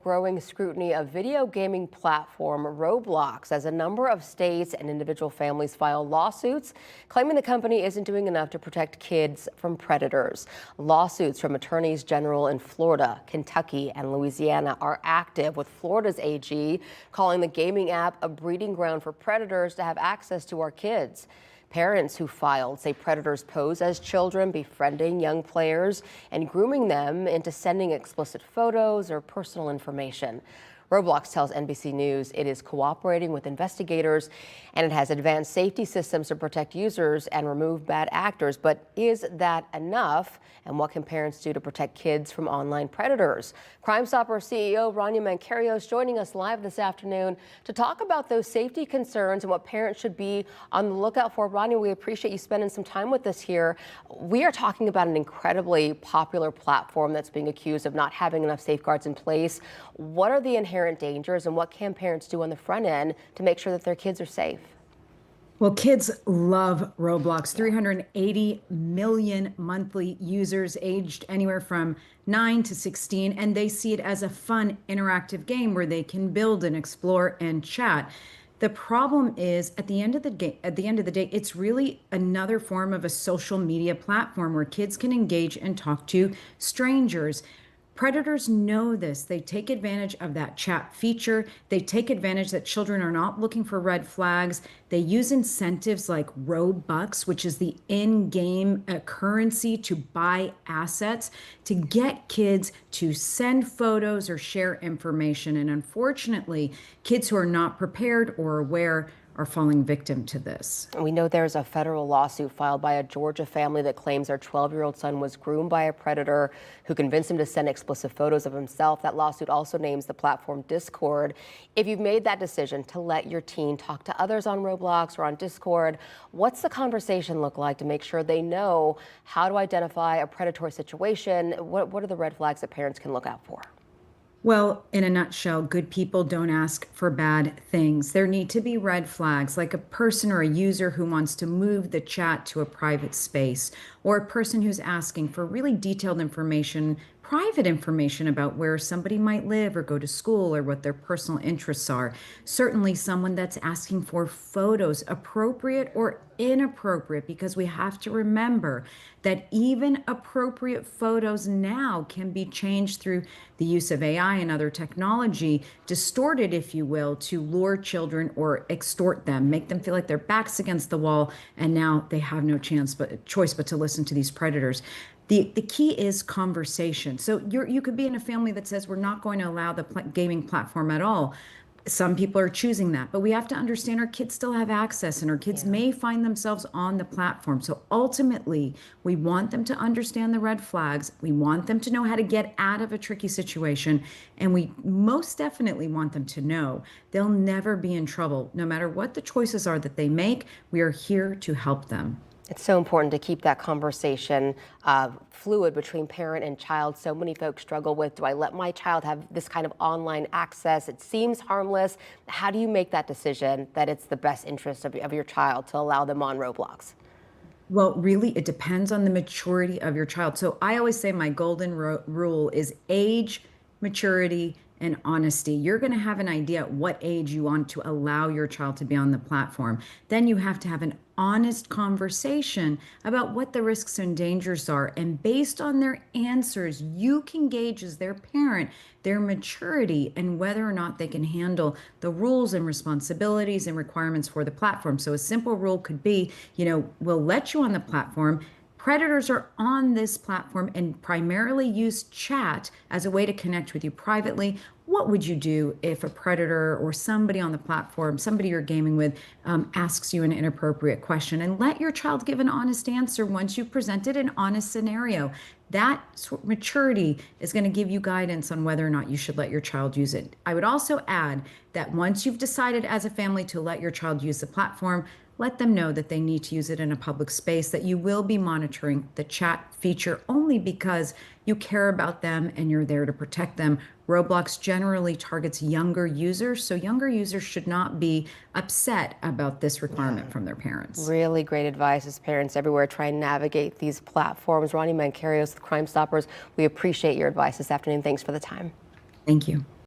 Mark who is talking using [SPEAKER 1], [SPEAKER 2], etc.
[SPEAKER 1] Growing scrutiny of video gaming platform Roblox as a number of states and individual families file lawsuits claiming the company isn't doing enough to protect kids from predators. Lawsuits from attorneys general in Florida, Kentucky, and Louisiana are active, with Florida's AG calling the gaming app a breeding ground for predators to have access to our kids. Parents who filed say predators pose as children, befriending young players and grooming them into sending explicit photos or personal information. Roblox tells NBC News it is cooperating with investigators and it has advanced safety systems to protect users and remove bad actors. But is that enough? And what can parents do to protect kids from online predators? Crime Stopper CEO Rania Mancarios joining us live this afternoon to talk about those safety concerns and what parents should be on the lookout for. Rania, we appreciate you spending some time with us here. We are talking about an incredibly popular platform that's being accused of not having enough safeguards in place. What are the inherent dangers and what can parents do on the front end to make sure that their kids are safe?
[SPEAKER 2] Well, kids love Roblox. 380 million monthly users aged anywhere from 9 to 16, and they see it as a fun, interactive game where they can build and explore and chat. The problem is at the end of the day, it's really another form of a social media platform where kids can engage and talk to strangers. Predators know this. They take advantage of that chat feature. They take advantage that children are not looking for red flags. They use incentives like Robux, which is the in-game currency to buy assets, to get kids to send photos or share information. And unfortunately, kids who are not prepared or aware are falling victim to this.
[SPEAKER 1] We know there's a federal lawsuit filed by a Georgia family that claims their 12-year-old son was groomed by a predator who convinced him to send explicit photos of himself. That lawsuit also names the platform Discord. If you've made that decision to let your teen talk to others on Roblox or on Discord, what's the conversation look like to make sure they know how to identify a predatory situation? What are the red flags that parents can look out for?
[SPEAKER 2] Well, in a nutshell, good people don't ask for bad things. There need to be red flags, like a person or a user who wants to move the chat to a private space, or a person who's asking for really detailed information, private information about where somebody might live or go to school or what their personal interests are. Certainly someone that's asking for photos, appropriate or inappropriate, because we have to remember that even appropriate photos now can be changed through the use of AI and other technology, distorted, if you will, to lure children or extort them, make them feel like their back's against the wall, and now they have no choice but to listen to these predators. The key is conversation. So you could be in a family that says we're not going to allow the gaming platform at all. Some people are choosing that, but we have to understand our kids still have access and our kids may find themselves on the platform. So ultimately, we want them to understand the red flags. We want them to know how to get out of a tricky situation. And we most definitely want them to know they'll never be in trouble. No matter what the choices are that they make, we are here to help them.
[SPEAKER 1] It's so important to keep that conversation fluid between parent and child. So many folks struggle with, do I let my child have this kind of online access? It seems harmless. How do you make that decision that it's the best interest of your child to allow them on Roblox?
[SPEAKER 2] Well, really, it depends on the maturity of your child. So I always say my golden rule is age, maturity, and honesty. You're going to have an idea at what age you want to allow your child to be on the platform. Then you have to have an honest conversation about what the risks and dangers are. And based on their answers, you can gauge as their parent their maturity and whether or not they can handle the rules and responsibilities and requirements for the platform. So a simple rule could be, we'll let you on the platform. Predators are on this platform and primarily use chat as a way to connect with you privately. What would you do if a predator or somebody on the platform, somebody you're gaming with, asks you an inappropriate question? And let your child give an honest answer once you've presented an honest scenario. That maturity is going to give you guidance on whether or not you should let your child use it. I would also add that once you've decided as a family to let your child use the platform, let them know that they need to use it in a public space, that you will be monitoring the chat feature only because you care about them and you're there to protect them. Roblox generally targets younger users, so younger users should not be upset about this requirement from their parents.
[SPEAKER 1] Really great advice as parents everywhere try and navigate these platforms. Rania Mancarios with Crime Stoppers, we appreciate your advice this afternoon. Thanks for the time.
[SPEAKER 2] Thank you.